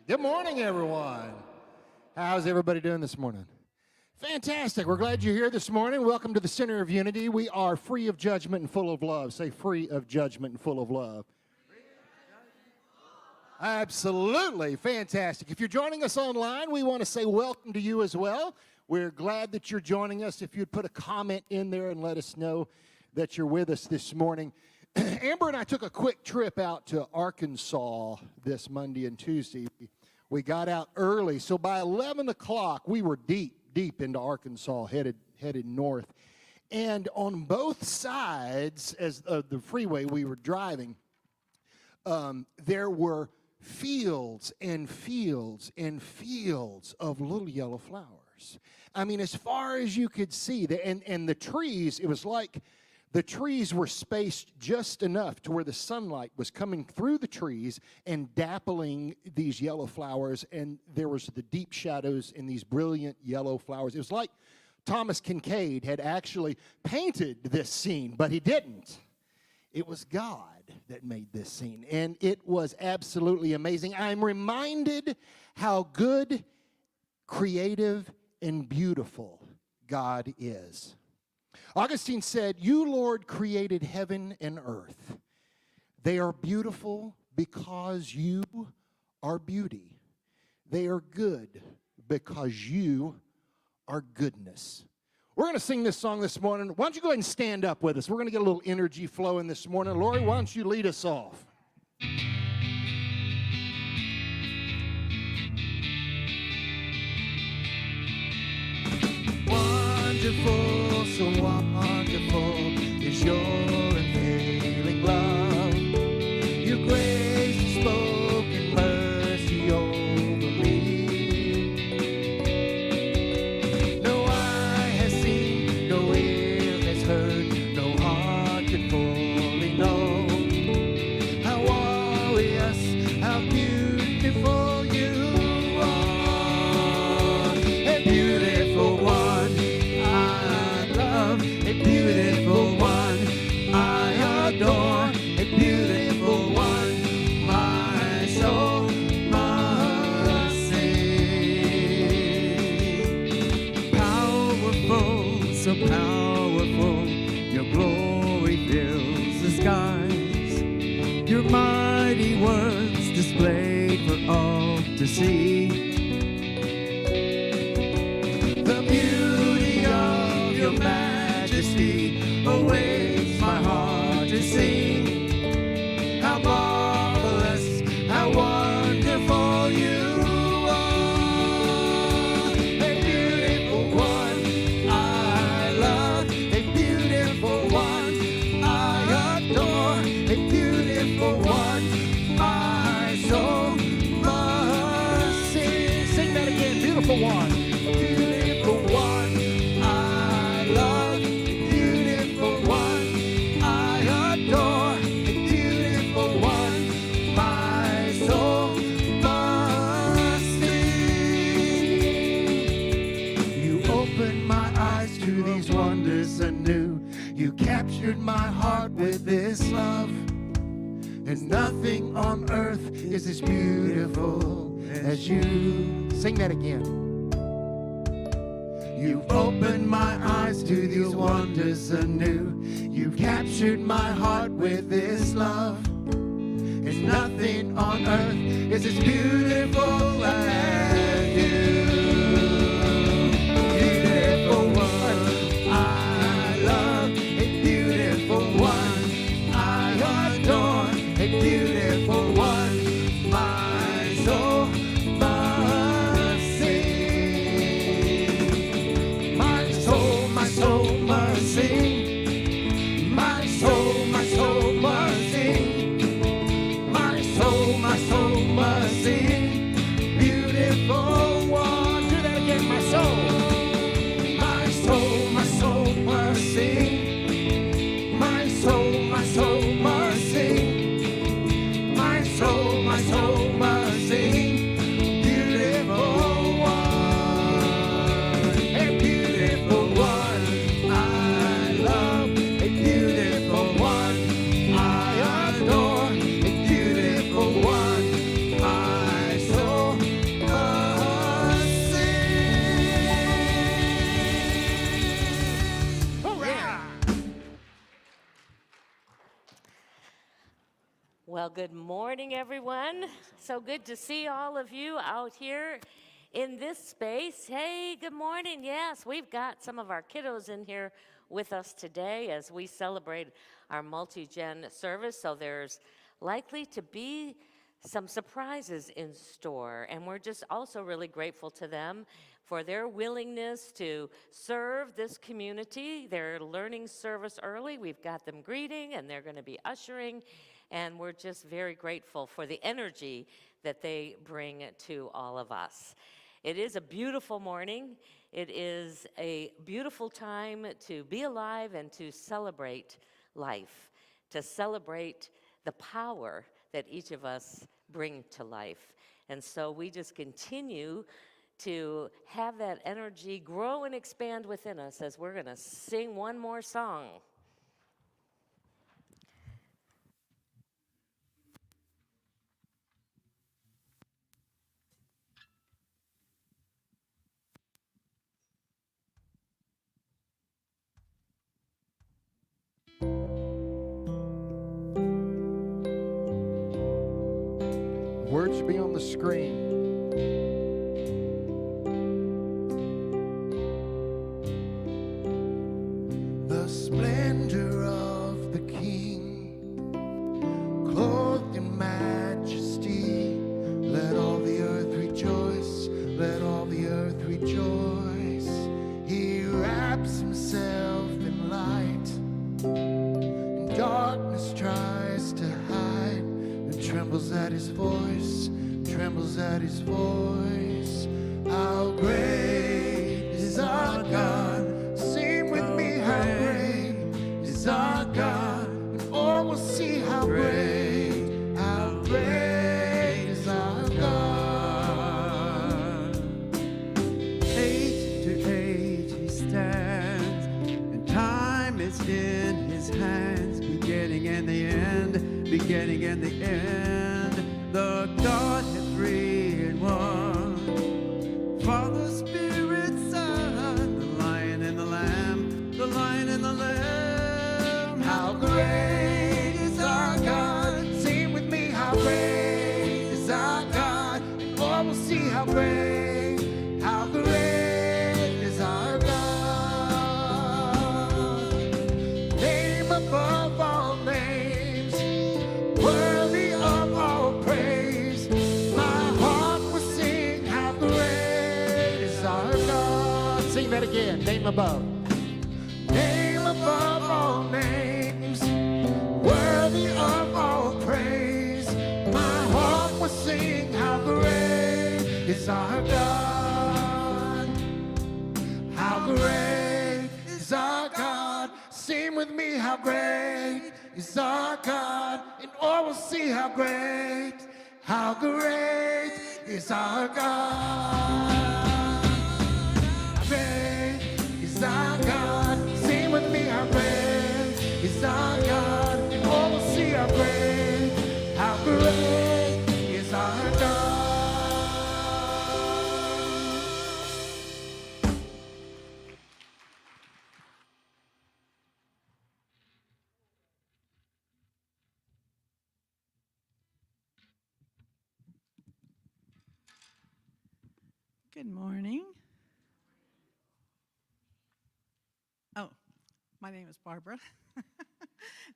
Good morning, everyone. How's everybody doing this morning? Fantastic. We're glad you're here this morning. Welcome to the Center of Unity. We are free of judgment and full of love. Say free of judgment and full of love. Absolutely. Fantastic. If you're joining us online, we want to say welcome to you as well. We're glad that you're joining us. If you'd put a comment in there and let us know that you're with us this morning. Amber and I took a quick trip out to Arkansas this Monday and Tuesday. We got out early, so by 11 o'clock, we were deep into Arkansas, headed north. And on both sides as the freeway we were driving, there were fields and fields and fields of little yellow flowers. I mean, as far as you could see, and the trees, it was like the trees were spaced just enough to where the sunlight was coming through the trees and dappling these yellow flowers, and there was the deep shadows in these brilliant yellow flowers. It was like Thomas Kincaid had actually painted this scene, but he didn't. It was God that made this scene, and it was absolutely amazing. I'm reminded how good, creative, and beautiful God is. Augustine said, "You, Lord, created heaven and earth. They are beautiful because you are beauty. They are good because you are goodness." We're going to sing this song this morning. Why don't you go ahead and stand up with us? We're going to get a little energy flowing this morning. Lori, why don't you lead us off? Wonderful, so wonderful is your unfailing love. Your grace is spoken mercy over me. No eye has seen, no ear has heard, no heart can fully know how glorious, how beautiful you are. A beautiful one, a beautiful one I adore, a beautiful one my soul must sing. Powerful, so powerful, your glory fills the skies. Your mighty words displayed for all to see. The beauty of your majesty awaits my heart to sing. How marvelous, how wonderful you are. A beautiful one I love, a beautiful one I adore, a beautiful one my soul must sing. Sing that again, beautiful one. Beautiful one I love, beautiful one I adore, a beautiful one my soul must sing. You opened my eyes to these wonders anew. You captured my heart with this love, and nothing on earth is as beautiful as you. Sing that again. You've opened my eyes to these wonders anew. You've captured my heart with this love, and nothing on earth is as beautiful as you. Beautiful one I love, a beautiful one I adore, a beautiful one my soul must sing. My soul must sing. My soul must sing. My soul must sing. Beautiful one. Do that again, my soul. My soul must sing. My soul must sing. My Well, good morning, everyone. So good to see all of you out here in this space. Hey, good morning. Yes, we've got some of our kiddos in here with us today as we celebrate our multi-gen service. So there's likely to be some surprises in store. And we're just also really grateful to them for their willingness to serve this community. They're learning service early. We've got them greeting and they're going to be ushering. And we're just very grateful for the energy that they bring to all of us. It is a beautiful morning. It is a beautiful time to be alive and to celebrate life, to celebrate the power that each of us bring to life. And so we just continue to have that energy grow and expand within us as we're going to sing one more song. Words should be on the screen. The splendor of the King, clothed in majesty, let all the earth rejoice, let all the earth rejoice. He wraps himself in light, and darkness tries to hide, and trembles at his voice, trembles at his voice. How great is our God, sing with me, how great is our God, and all will see how great is our God. Age to age he stands, and time is in his hands, beginning and the end, beginning and the end. The Godhead three in one, Father, Spirit, Son, the Lion and the Lamb, the Lion and the Lamb. How great is our God, sing with me, how great is our God, and all will see how great is our God. Name above all names, worthy of all praise. My heart will sing how great is our God. Sing that again, name above. Name above all names, worthy of all praise. My heart will sing how great is our God. How great is our God. Sing with me, how great is our God. And all will see how great is our God. How great is our God. Sing with me, how great is our God. And all will see how great is our God. Good morning. Oh, my name is Barbara.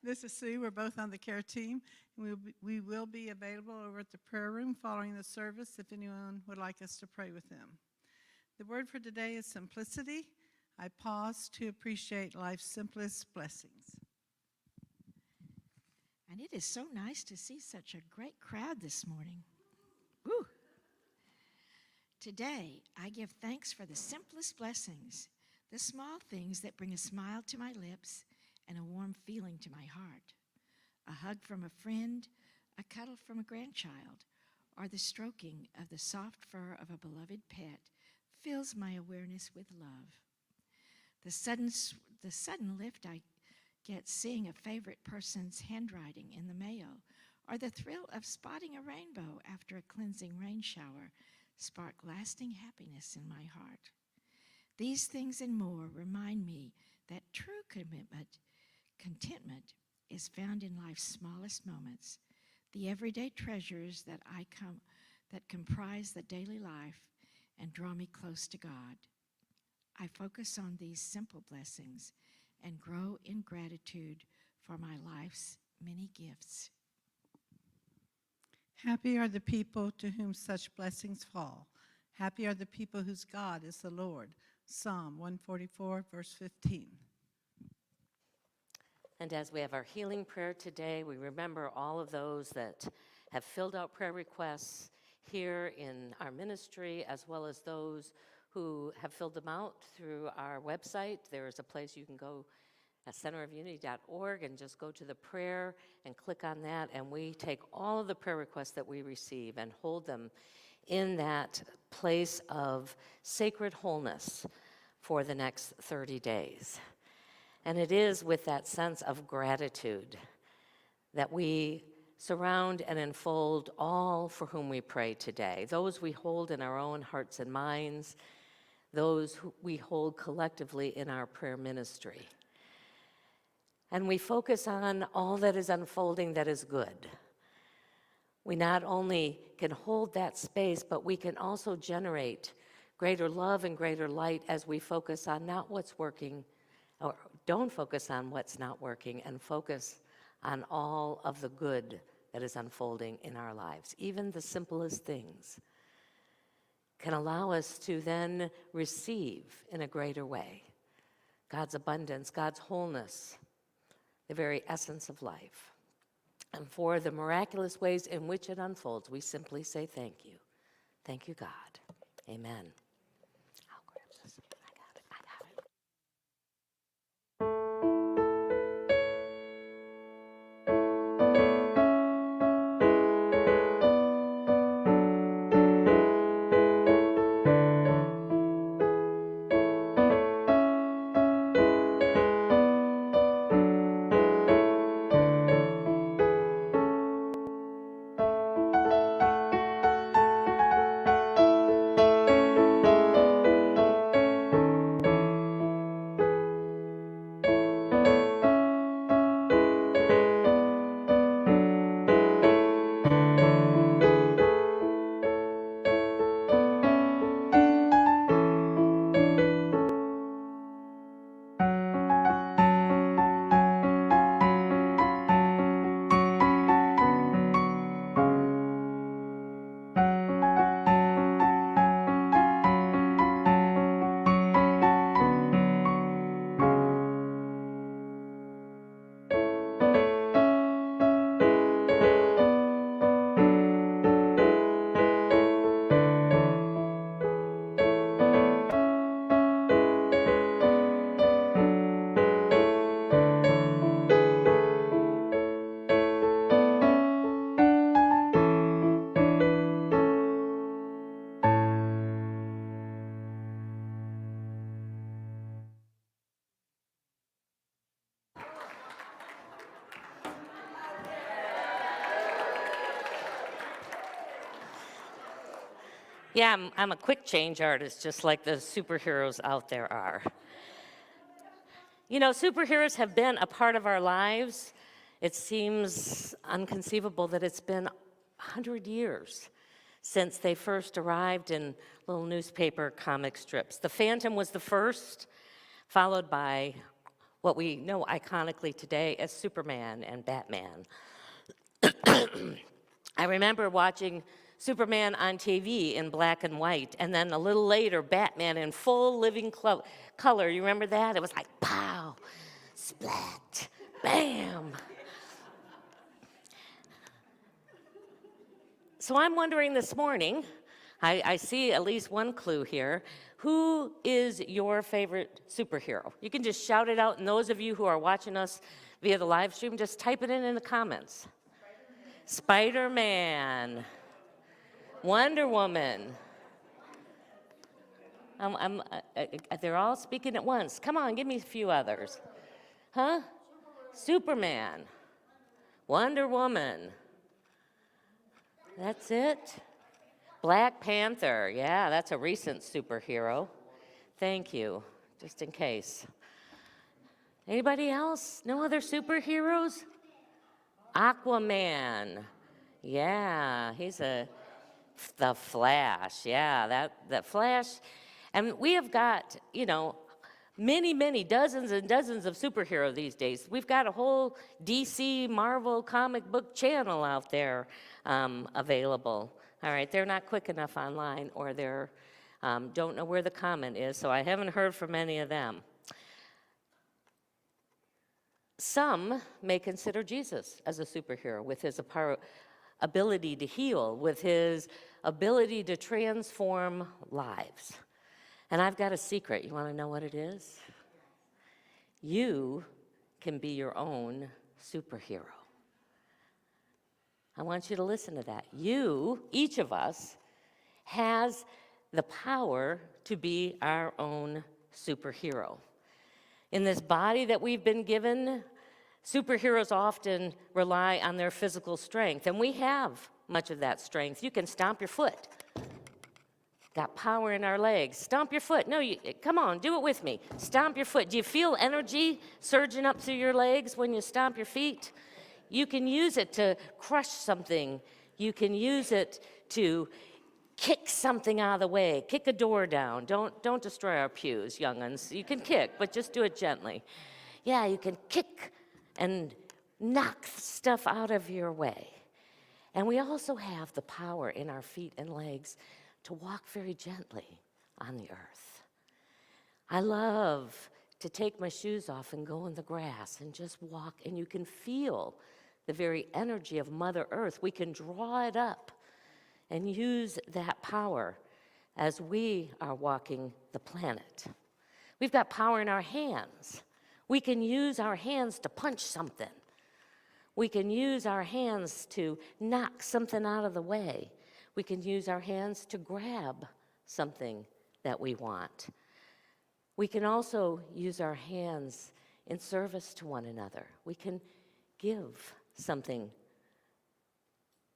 This is Sue. We're both on the care team. We will be available over at the prayer room following the service if anyone would like us to pray with them. The word for today is simplicity. I pause to appreciate life's simplest blessings. And it is so nice to see such a great crowd this morning. Woo! Today, I give thanks for the simplest blessings, the small things that bring a smile to my lips and a warm feeling to my heart. A hug from a friend, a cuddle from a grandchild, or the stroking of the soft fur of a beloved pet fills my awareness with love. The sudden lift I get seeing a favorite person's handwriting in the mail, or the thrill of spotting a rainbow after a cleansing rain shower spark lasting happiness in my heart. These things and more remind me that true contentment is found in life's smallest moments, the everyday treasures that comprise the daily life and draw me close to God. I focus on these simple blessings and grow in gratitude for my life's many gifts. Happy are the people to whom such blessings fall. Happy are the people whose God is the Lord. Psalm 144, verse 15. And as we have our healing prayer today, we remember all of those that have filled out prayer requests here in our ministry, as well as those who have filled them out through our website. There is a place you can go at centerofunity.org and just go to the prayer and click on that, and we take all of the prayer requests that we receive and hold them in that place of sacred wholeness for the next 30 days. And it is with that sense of gratitude that we surround and enfold all for whom we pray today, those we hold in our own hearts and minds, those who we hold collectively in our prayer ministry. And we focus on all that is unfolding that is good. We not only can hold that space, but we can also generate greater love and greater light as we focus on not what's working, or don't focus on what's not working, and focus on all of the good that is unfolding in our lives. Even the simplest things can allow us to then receive in a greater way God's abundance, God's wholeness, the very essence of life. And for the miraculous ways in which it unfolds, we simply say thank you. Thank you, God. Amen. I'll grab this. I got it. Yeah, I'm a quick change artist, just like the superheroes out there are. You know, superheroes have been a part of our lives. It seems inconceivable that it's been 100 years since they first arrived in little newspaper comic strips. The Phantom was the first, followed by what we know iconically today as Superman and Batman. I remember watching Superman on TV in black and white, and then a little later, Batman in full living color. You remember that? It was like, pow, splat, bam. So I'm wondering this morning, I see at least one clue here. Who is your favorite superhero? You can just shout it out, and those of you who are watching us via the live stream, just type it in the comments. Spider-Man. Wonder Woman. They're all speaking at once. Come on, give me a few others. Huh? Superman. Wonder Woman. That's it? Black Panther. Yeah, that's a recent superhero. Thank you, just in case. Anybody else? No other superheroes? Aquaman. Yeah, the Flash. Yeah, that Flash. And we have got, many dozens and dozens of superheroes these days. We've got a whole DC Marvel comic book channel out there available. All right, they're not quick enough online, or they're don't know where the comment is, so I haven't heard from any of them. Some may consider Jesus as a superhero with his ability to heal, with his ability to transform lives. And I've got a secret. You want to know what it is? You can be your own superhero. I want you to listen to that. Each of us, has the power to be our own superhero. In this body that we've been given, superheroes often rely on their physical strength, and we have much of that strength. You can stomp your foot. Got power in our legs. Stomp your foot. No, come on, do it with me. Stomp your foot. Do you feel energy surging up through your legs when you stomp your feet? You can use it to crush something. You can use it to kick something out of the way. Kick a door down. Don't destroy our pews, young'uns. You can kick, but just do it gently. Yeah, you can kick and knock stuff out of your way. And we also have the power in our feet and legs to walk very gently on the earth. I love to take my shoes off and go in the grass and just walk, and you can feel the very energy of Mother Earth. We can draw it up and use that power as we are walking the planet. We've got power in our hands. We can use our hands to punch something. We can use our hands to knock something out of the way. We can use our hands to grab something that we want. We can also use our hands in service to one another. We can give something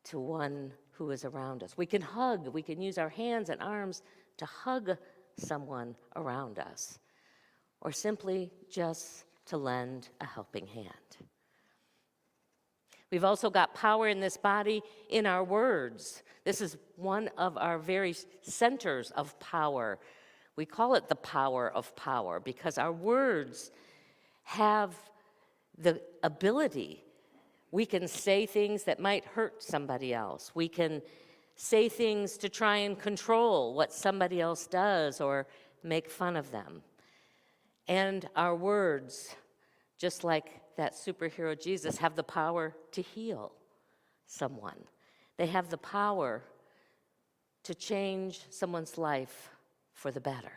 to one who is around us. We can hug. We can use our hands and arms to hug someone around us, or simply just to lend a helping hand. We've also got power in this body in our words. This is one of our very centers of power. We call it the power of power because our words have the ability. We can say things that might hurt somebody else. We can say things to try and control what somebody else does or make fun of them. And our words, just like that superhero Jesus, have the power to heal someone. They have the power to change someone's life for the better.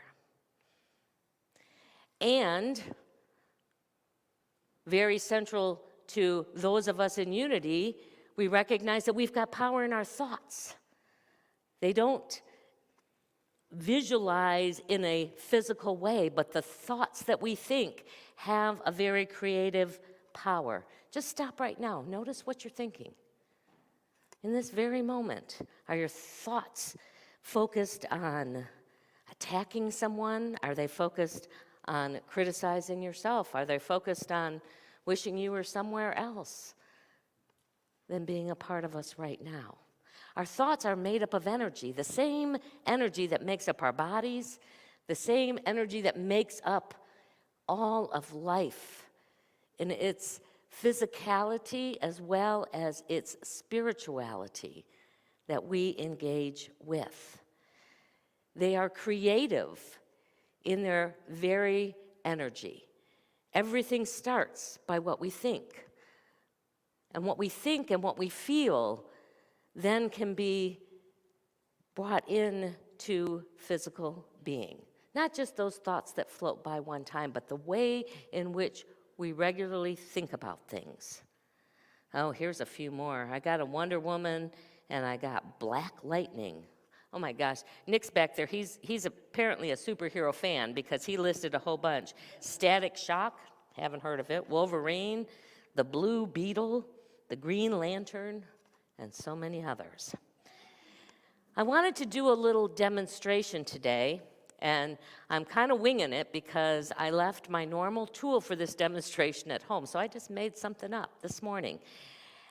And very central to those of us in unity, we recognize that we've got power in our thoughts. They don't visualize in a physical way, but the thoughts that we think have a very creative power. Just stop right now. Notice what you're thinking. In this very moment, are your thoughts focused on attacking someone? Are they focused on criticizing yourself? Are they focused on wishing you were somewhere else than being a part of us right now? Our thoughts are made up of energy, the same energy that makes up our bodies, the same energy that makes up all of life in its physicality as well as its spirituality that we engage with. They are creative in their very energy. Everything starts by what we think. And what we think and what we feel then can be brought into physical being. Not just those thoughts that float by one time, but the way in which we regularly think about things. Oh, here's a few more. I got a Wonder Woman, and I got Black Lightning. Oh my gosh, Nick's back there. He's apparently a superhero fan because he listed a whole bunch. Static Shock, haven't heard of it. Wolverine, the Blue Beetle, the Green Lantern, and so many others. I wanted to do a little demonstration today, and I'm kind of winging it because I left my normal tool for this demonstration at home, so I just made something up this morning.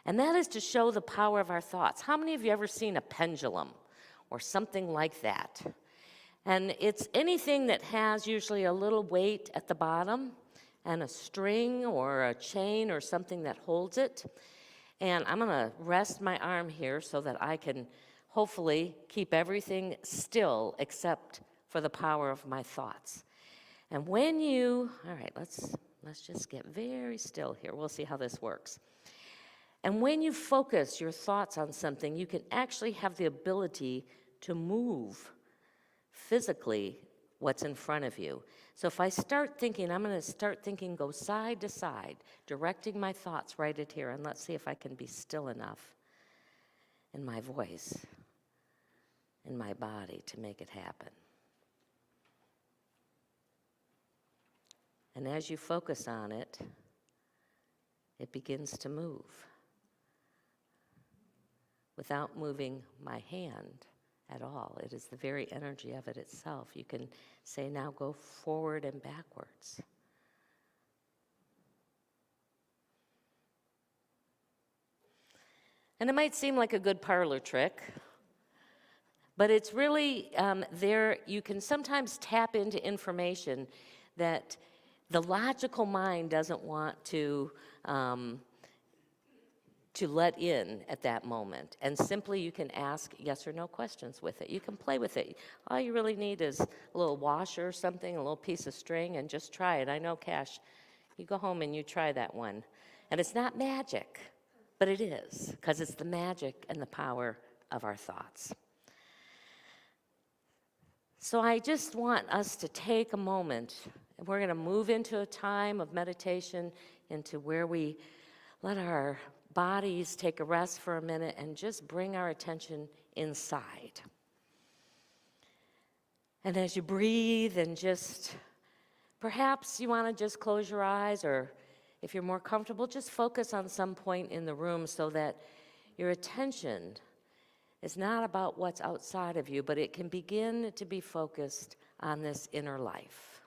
And that is to show the power of our thoughts. How many of you ever seen a pendulum or something like that? And it's anything that has usually a little weight at the bottom and a string or a chain or something that holds it. And I'm going to rest my arm here so that I can hopefully keep everything still except for the power of my thoughts. And when you, all right, let's just get very still here. We'll see how this works. And when you focus your thoughts on something, you can actually have the ability to move physically what's in front of you. So if I start thinking, I'm going to start thinking, go side to side, directing my thoughts right at here, and let's see if I can be still enough in my voice, in my body to make it happen. And as you focus on it, it begins to move without moving my hand at all. It is the very energy of it itself. You can say, now go forward and backwards. And it might seem like a good parlor trick, but it's really there. You can sometimes tap into information that the logical mind doesn't want to let in at that moment. And simply you can ask yes or no questions with it. You can play with it. All you really need is a little washer or something, a little piece of string, and just try it. I know, Cash, you go home and you try that one. And it's not magic, but it is, because it's the magic and the power of our thoughts. So I just want us to take a moment, and we're going to move into a time of meditation, into where we let our bodies take a rest for a minute and just bring our attention inside. And as you breathe, and just, perhaps you want to just close your eyes, or if you're more comfortable, just focus on some point in the room so that your attention is not about what's outside of you, but it can begin to be focused on this inner life.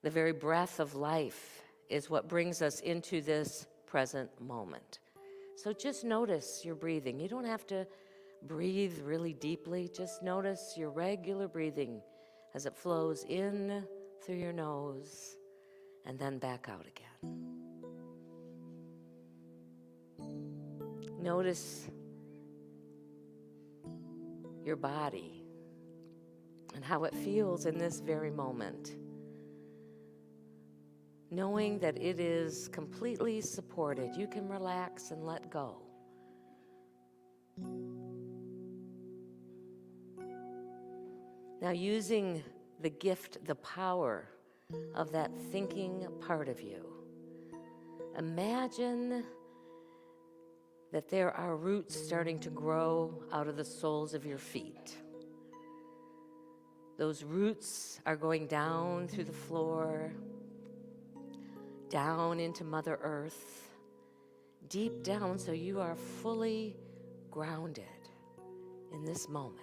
The very breath of life is what brings us into this present moment. So just notice your breathing. You don't have to breathe really deeply. Just notice your regular breathing as it flows in through your nose and then back out again. Notice your body and how it feels in this very moment, knowing that it is completely supported. You can relax and let go. Now, using the gift, the power of that thinking part of you, imagine that there are roots starting to grow out of the soles of your feet. Those roots are going down through the floor, down into Mother Earth, deep down, so you are fully grounded in this moment.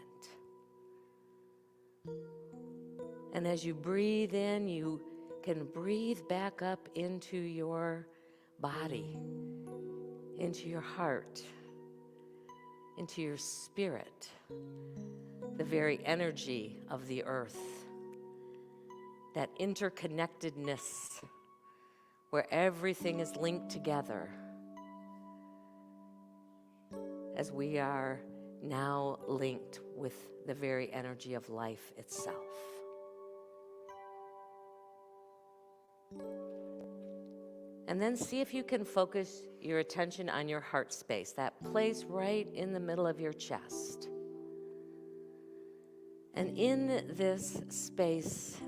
And as you breathe in, you can breathe back up into your body, into your heart, into your spirit, the very energy of the earth, that interconnectedness where everything is linked together, as we are now linked with the very energy of life itself. And then see if you can focus your attention on your heart space, that place right in the middle of your chest. And in this space,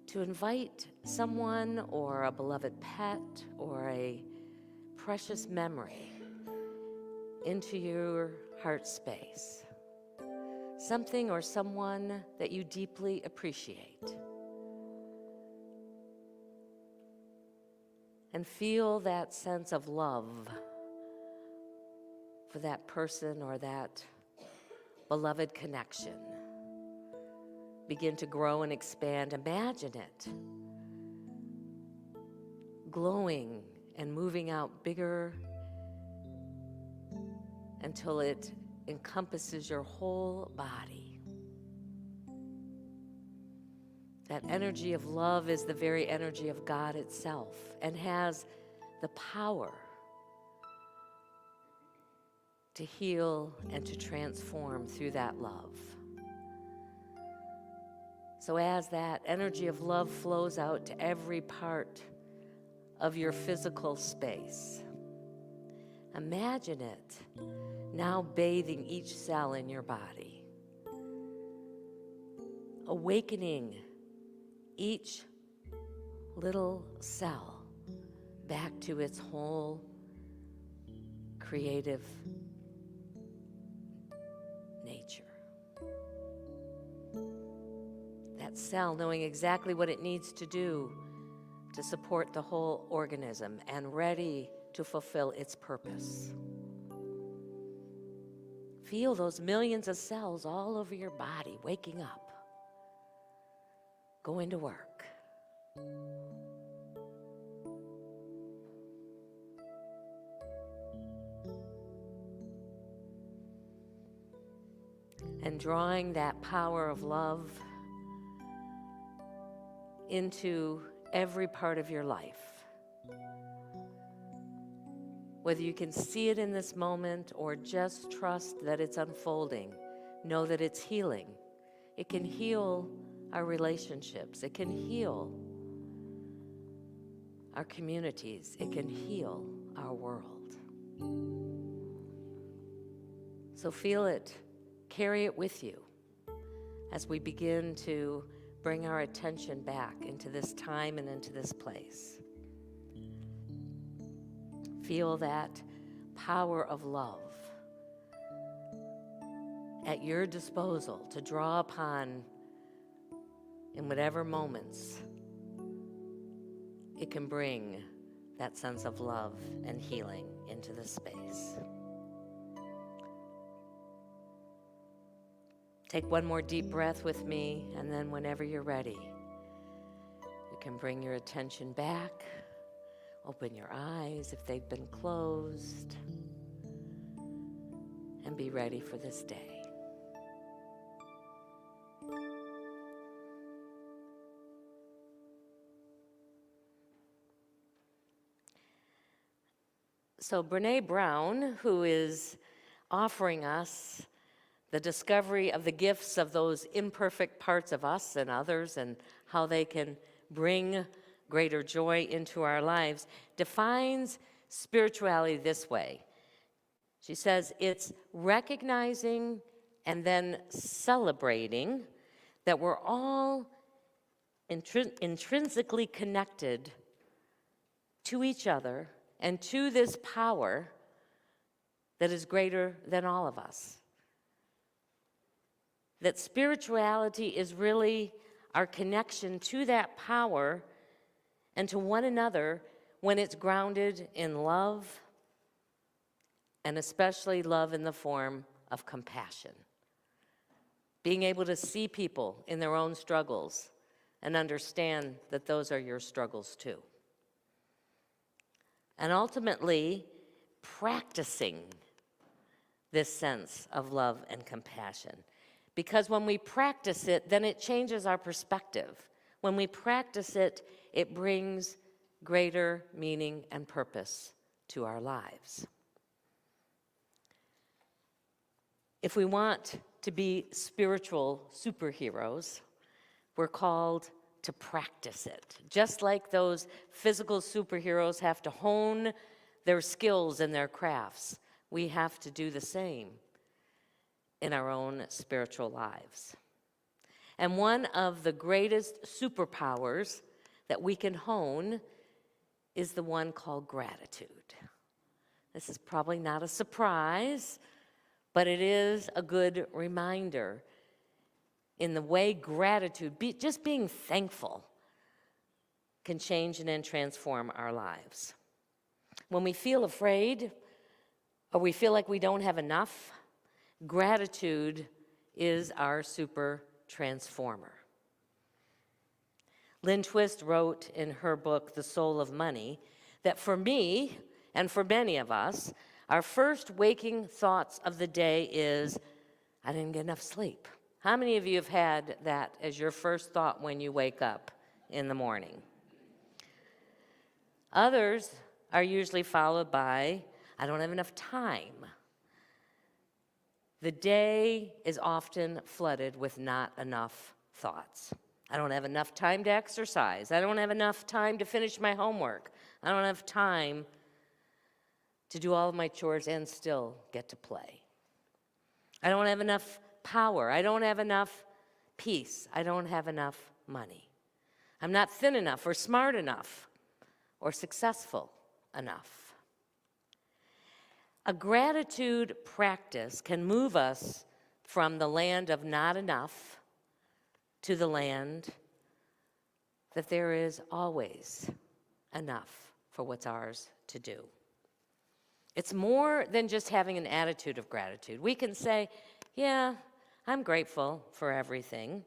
to invite someone or a beloved pet or a precious memory into your heart space. Something or someone that you deeply appreciate. And feel that sense of love for that person or that beloved connection begin to grow and expand. Imagine it glowing and moving out bigger until it encompasses your whole body. That energy of love is the very energy of God itself and has the power to heal and to transform through that love. So as that energy of love flows out to every part of your physical space, imagine it now bathing each cell in your body, awakening each little cell back to its whole creative nature. That cell knowing exactly what it needs to do to support the whole organism and ready to fulfill its purpose. Feel those millions of cells all over your body waking up, going to work. And drawing that power of love into every part of your life. Whether you can see it in this moment or just trust that it's unfolding, know that it's healing. It can heal our relationships. It can heal our communities. It can heal our world. So feel it. Carry it with you as we begin to bring our attention back into this time and into this place. Feel that power of love at your disposal to draw upon in whatever moments it can bring that sense of love and healing into the space. Take one more deep breath with me, and then whenever you're ready, you can bring your attention back. Open your eyes if they've been closed, and be ready for this day. So Brene Brown, who is offering us the discovery of the gifts of those imperfect parts of us and others and how they can bring greater joy into our lives, defines spirituality this way. She says it's recognizing and then celebrating that we're all intrinsically connected to each other and to this power that is greater than all of us. That spirituality is really our connection to that power and to one another when it's grounded in love, and especially love in the form of compassion. Being able to see people in their own struggles and understand that those are your struggles too. And ultimately, practicing this sense of love and compassion. Because when we practice it, then it changes our perspective. When we practice it, it brings greater meaning and purpose to our lives. If we want to be spiritual superheroes, we're called to practice it. Just like those physical superheroes have to hone their skills and their crafts, we have to do the same in our own spiritual lives. And one of the greatest superpowers that we can hone is the one called gratitude. This is probably not a surprise, but it is a good reminder in the way gratitude, just being thankful, can change and then transform our lives. When we feel afraid or we feel like we don't have enough, gratitude is our super transformer. Lynn Twist wrote in her book, The Soul of Money, that for me and for many of us, our first waking thoughts of the day is, I didn't get enough sleep. How many of you have had that as your first thought when you wake up in the morning? Others are usually followed by, I don't have enough time. The day is often flooded with not enough thoughts. I don't have enough time to exercise. I don't have enough time to finish my homework. I don't have time to do all of my chores and still get to play. I don't have enough power. I don't have enough peace. I don't have enough money. I'm not thin enough or smart enough or successful enough. A gratitude practice can move us from the land of not enough to the land that there is always enough for what's ours to do. It's more than just having an attitude of gratitude. We can say, yeah, I'm grateful for everything.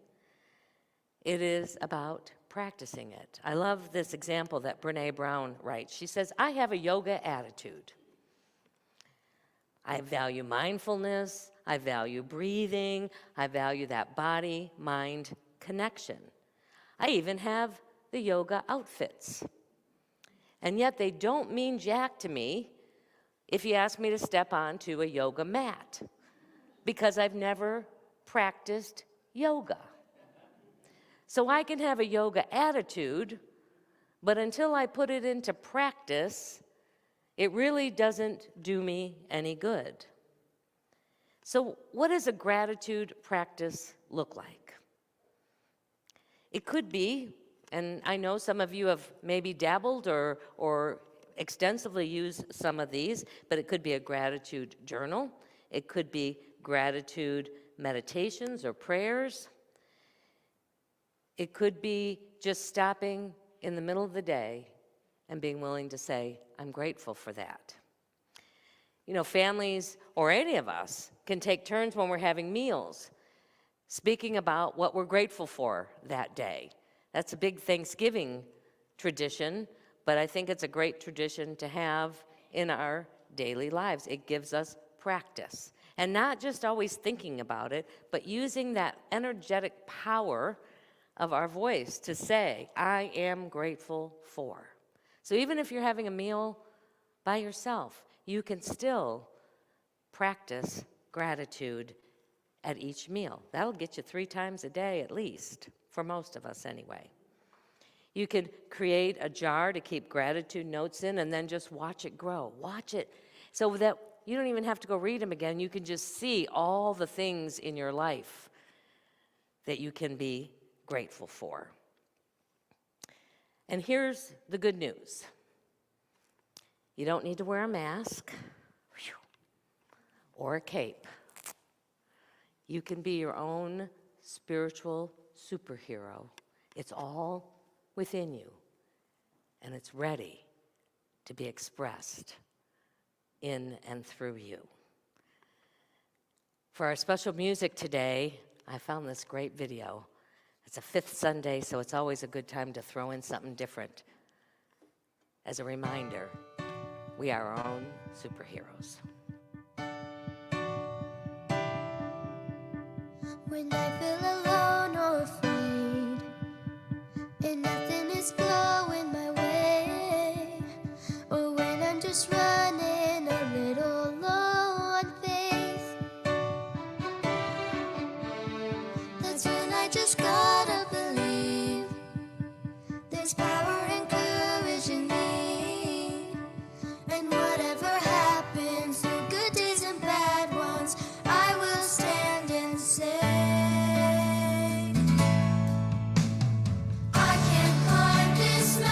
It is about practicing it. I love this example that Brene Brown writes. She says, I have a yoga attitude. I value mindfulness. I value breathing. I value that body-mind connection. I even have the yoga outfits. And yet they don't mean jack to me if you ask me to step onto a yoga mat, because I've never practiced yoga. So I can have a yoga attitude, but until I put it into practice, it really doesn't do me any good. So what does a gratitude practice look like? It could be, and I know some of you have maybe dabbled or extensively used some of these, but it could be a gratitude journal. It could be gratitude meditations or prayers. It could be just stopping in the middle of the day and being willing to say, I'm grateful for that. You know, families or any of us can take turns when we're having meals, speaking about what we're grateful for that day. That's a big Thanksgiving tradition, but I think it's a great tradition to have in our daily lives. It gives us practice. And not just always thinking about it, but using that energetic power of our voice to say, I am grateful for. So even if you're having a meal by yourself, you can still practice gratitude at each meal. That'll get you 3 times a day at least, for most of us anyway. You could create a jar to keep gratitude notes in and then just watch it grow. Watch it so that you don't even have to go read them again. You can just see all the things in your life that you can be grateful for. And here's the good news. You don't need to wear a mask or a cape. You can be your own spiritual superhero. It's all within you, and it's ready to be expressed in and through you. For our special music today, I found this great video. It's a 5th Sunday, so it's always a good time to throw in something different. As a reminder, we are our own superheroes. When I feel alone or afraid, and nothing is going my way, or when I'm just running a little low on faith, that's when I just gotta believe there's power and courage in me. And whatever happens, through good days and bad ones, I will stand and say, I can climb this mountain.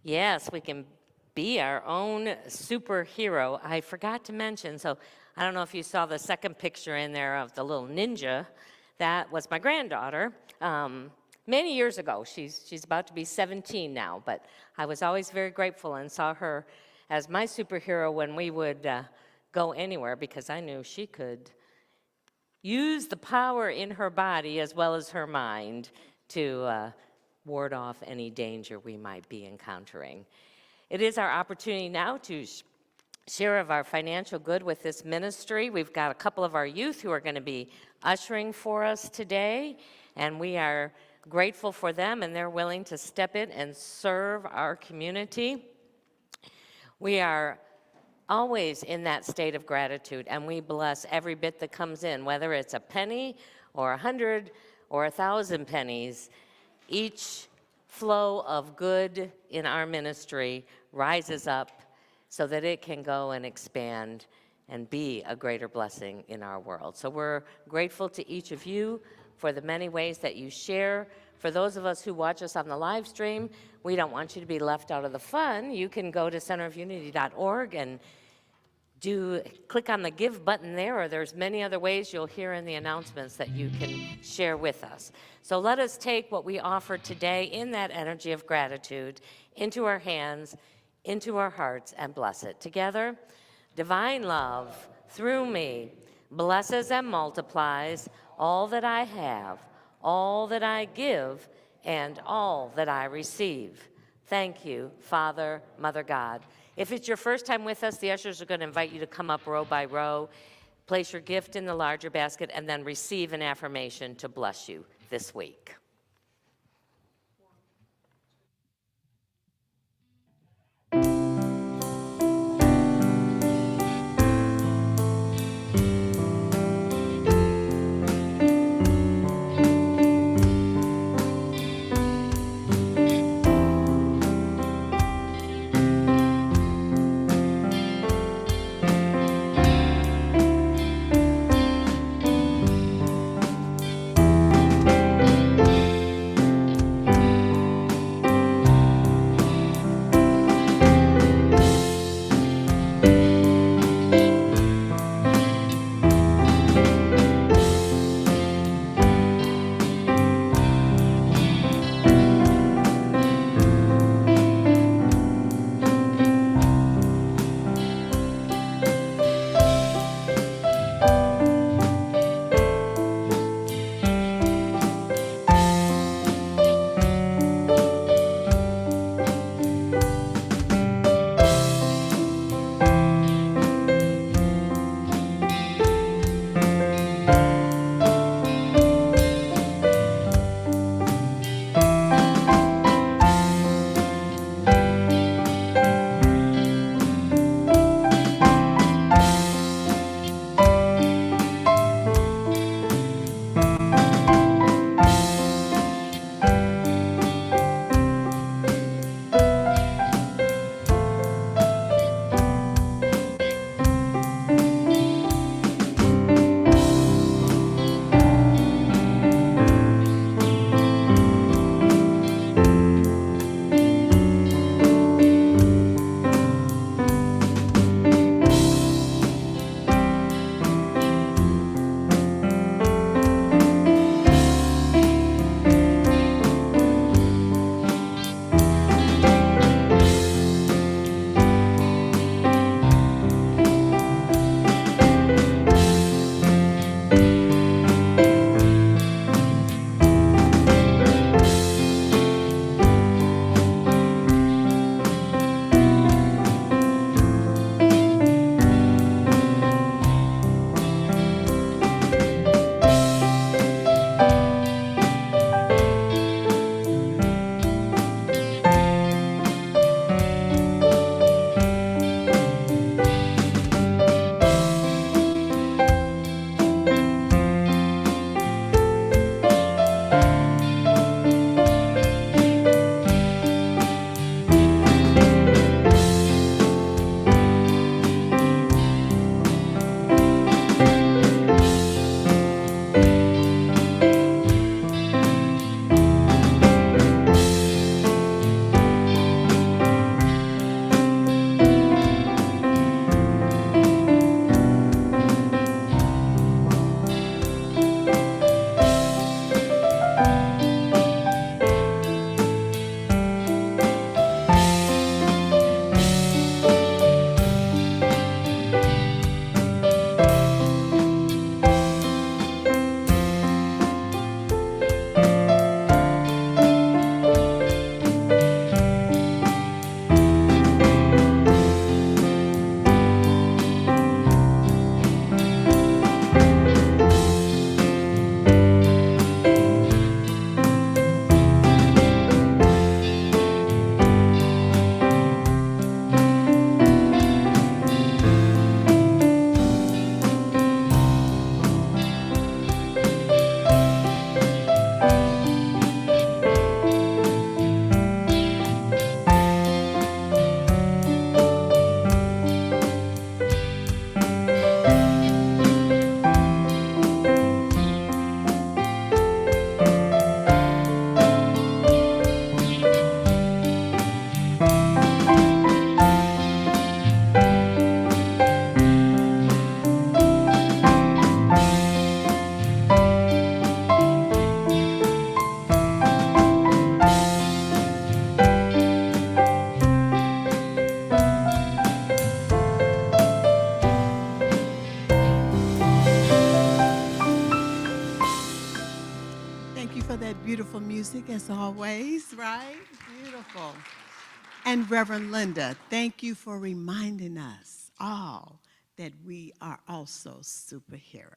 Yes, we can be our own superhero. I forgot to mention, so I don't know if you saw the second picture in there of the little ninja. That was my granddaughter. Many years ago. She's about to be 17 now, but I was always very grateful and saw her as my superhero when we would go anywhere, because I knew she could use the power in her body as well as her mind to ward off any danger we might be encountering. It is our opportunity now to share of our financial good with this ministry. We've got a couple of our youth who are going to be ushering for us today, and we are grateful for them, and they're willing to step in and serve our community. We are always in that state of gratitude, and we bless every bit that comes in, whether it's a penny or 100 or 1,000 pennies. Each flow of good in our ministry rises up so that it can go and expand and be a greater blessing in our world. So we're grateful to each of you for the many ways that you share. For those of us who watch us on the live stream, we don't want you to be left out of the fun. You can go to centerofunity.org and click on the give button there, or there's many other ways you'll hear in the announcements that you can share with us. So let us take what we offer today in that energy of gratitude into our hands, into our hearts, and bless it. Together, divine love through me blesses and multiplies all that I have, all that I give, and all that I receive. Thank you, Father, Mother God. If it's your first time with us, the ushers are going to invite you to come up row by row, place your gift in the larger basket, and then receive an affirmation to bless you this week. music as always, right? Beautiful. And Reverend Linda, thank you for reminding us all that we are also superheroes.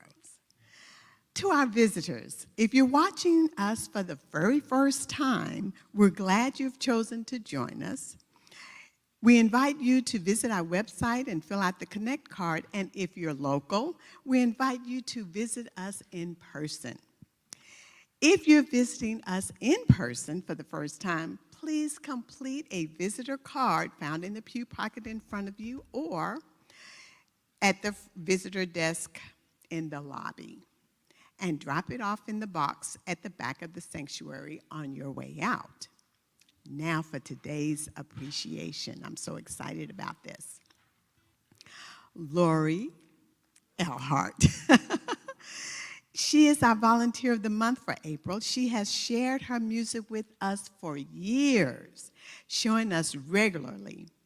To our visitors, if you're watching us for the very first time, we're glad you've chosen to join us. We invite you to visit our website and fill out the Connect card, and if you're local, we invite you to visit us in person. If you're visiting us in person for the first time, please complete a visitor card found in the pew pocket in front of you or at the visitor desk in the lobby, and drop it off in the box at the back of the sanctuary on your way out. Now for today's appreciation. I'm so excited about this. Lori Elhart. She is our volunteer of the month for April. She has shared her music with us for years, showing up regularly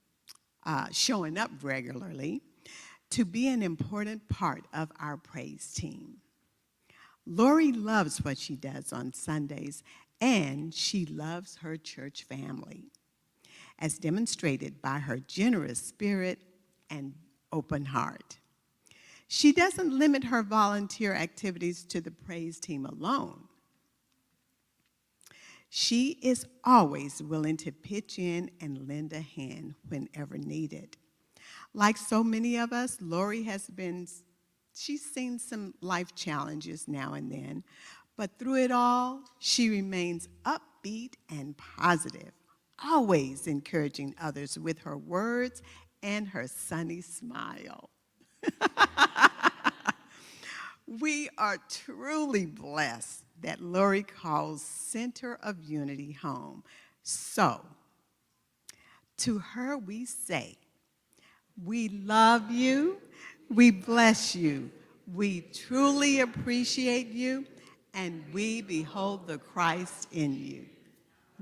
to be an important part of our praise team. Lori loves what she does on Sundays, and she loves her church family, as demonstrated by her generous spirit and open heart. She doesn't limit her volunteer activities to the praise team alone. She is always willing to pitch in and lend a hand whenever needed. Like so many of us, Lori she's seen some life challenges now and then, but through it all, she remains upbeat and positive, always encouraging others with her words and her sunny smile. We are truly blessed that Lori calls Center of Unity home. So, to her we say, we love you, we bless you, we truly appreciate you, and we behold the Christ in you.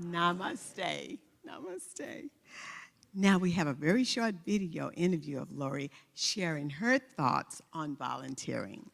Namaste. Namaste. Now we have a very short video interview of Lori sharing her thoughts on volunteering.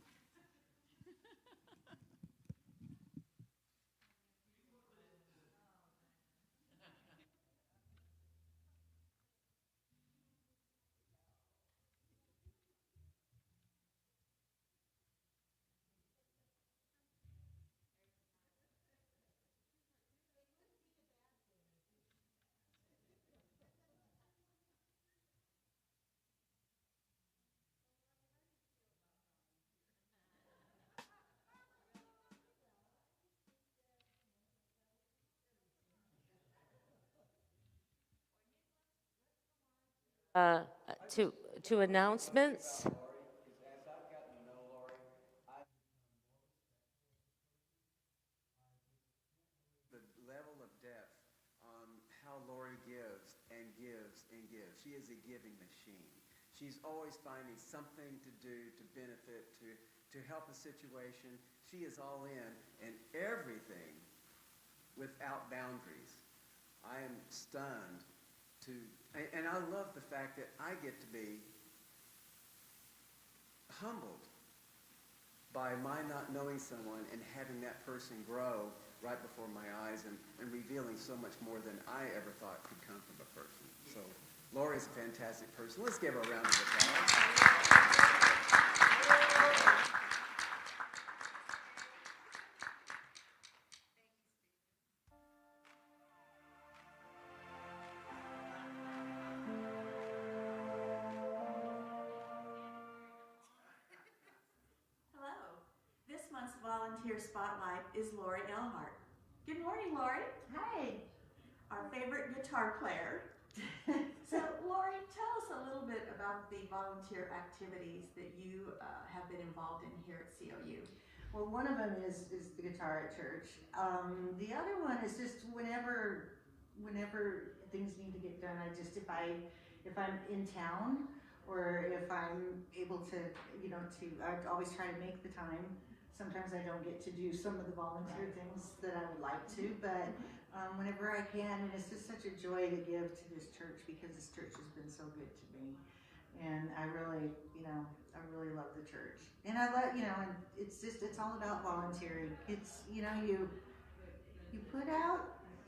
Uh, to, to announcements. The level of depth on how Lori gives and gives and gives. She is a giving machine. She's always finding something to do to benefit, to help a situation. She is all in and everything without boundaries. I am stunned and I love the fact that I get to be humbled by my not knowing someone and having that person grow right before my eyes and revealing so much more than I ever thought could come from a person. So Lori's a fantastic person. Let's give her a round of applause. Hello. This month's volunteer spotlight is Lori Elhart. Good morning, Lori. Hi. Our favorite guitar player. So, Lori, tell us a little bit about the volunteer activities that you have been involved in here at COU. Well, one of them is the guitar at church. The other one is just whenever things need to get done. If I'm in town or if I'm able to, I always try to make the time. Sometimes I don't get to do some of the volunteer things that I would like to, but whenever I can, and it's just such a joy to give to this church because this church has been so good to me. And I really love the church. And I love, and it's all about volunteering. It's, you put out,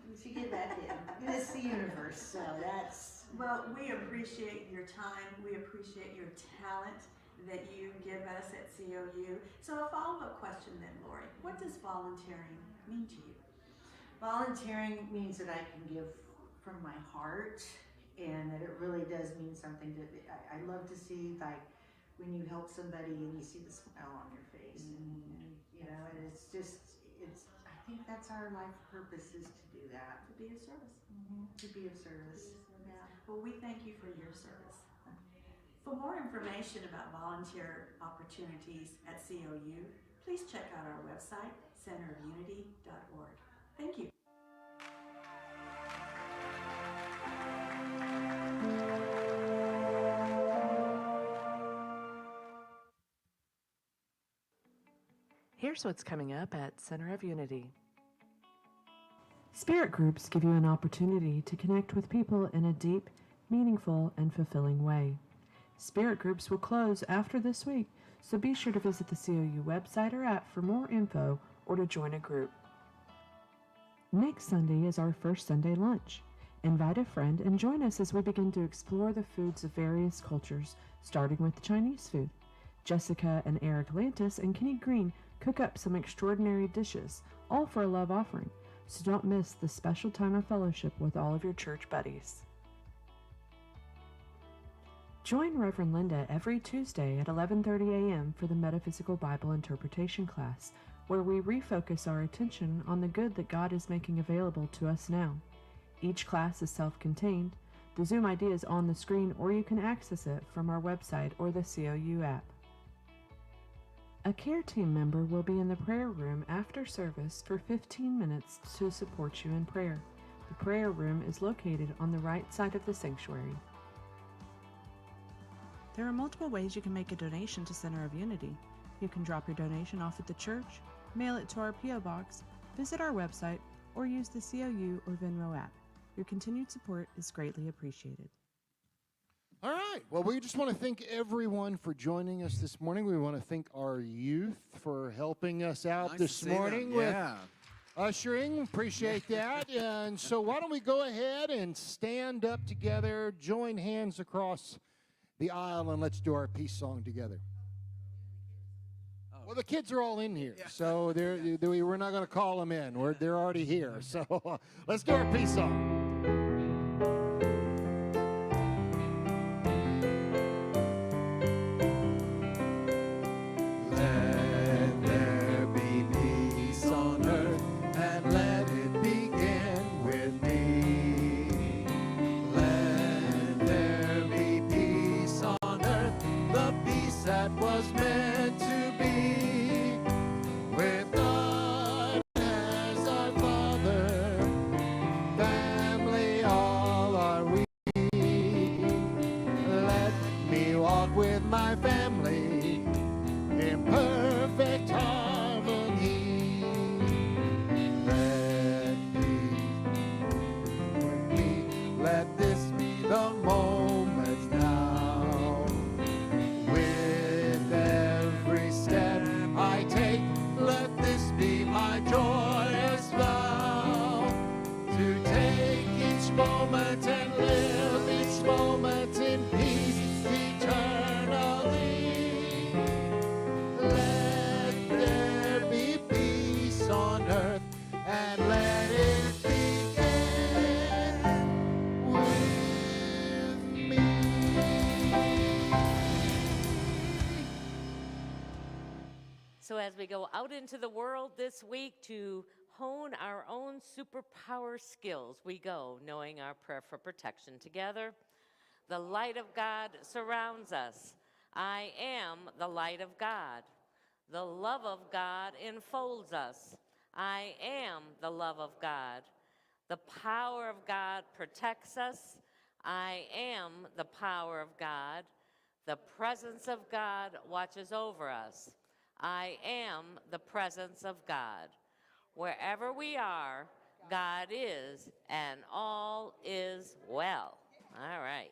you give back in. It's the universe, so that's. Well, we appreciate your time. We appreciate your talent that you give us at COU. So a follow-up question then, Lori. What does volunteering mean to you? Volunteering means that I can give from my heart, and that it really does mean something. I love to see, like, when you help somebody and you see the smile on your face, and you know, and it's just, I think that's our life purpose, is to do that. To be of service. To be of service. Yeah. Well, we thank you for your service. For more information about volunteer opportunities at COU, please check out our website, centerofunity.org. Thank you. Here's what's coming up at Center of Unity. Spirit groups give you an opportunity to connect with people in a deep, meaningful, and fulfilling way. Spirit groups will close after this week, so be sure to visit the COU website or app for more info or to join a group. Next Sunday is our first Sunday lunch. Invite a friend and join us as we begin to explore the foods of various cultures, starting with Chinese food. Jessica and Eric Lantis and Kenny Green cook up some extraordinary dishes, all for a love offering, so don't miss the special time of fellowship with all of your church buddies. Join Reverend Linda every Tuesday at 11:30 a.m. for the Metaphysical Bible Interpretation class, where we refocus our attention on the good that God is making available to us now. Each class is self-contained. The Zoom ID is on the screen, or you can access it from our website or the COU app. A care team member will be in the prayer room after service for 15 minutes to support you in prayer. The prayer room is located on the right side of the sanctuary. There are multiple ways you can make a donation to Center of Unity. You can drop your donation off at the church, mail it to our P.O. Box, visit our website, or use the COU or Venmo app. Your continued support is greatly appreciated. All right. Well, we just want to thank everyone for joining us this morning. We want to thank our youth for helping us out this morning with ushering. Appreciate that. And so why don't we go ahead and stand up together, join hands across the aisle, and let's do our peace song together. Well, the kids are all in here, so we're not going to call them in. They're already here. So let's do our peace song. With my family in perfect harmony. Let me, let this be the moment now. With every step I take, let this be my joyous vow. To take each moment and live each moment in peace. So as we go out into the world this week to hone our own superpower skills, we go knowing our prayer for protection together. The light of God surrounds us. I am the light of God. The love of God enfolds us. I am the love of God. The power of God protects us. I am the power of God. The presence of God watches over us. I am the presence of God. Wherever we are, God is, and all is well. All right.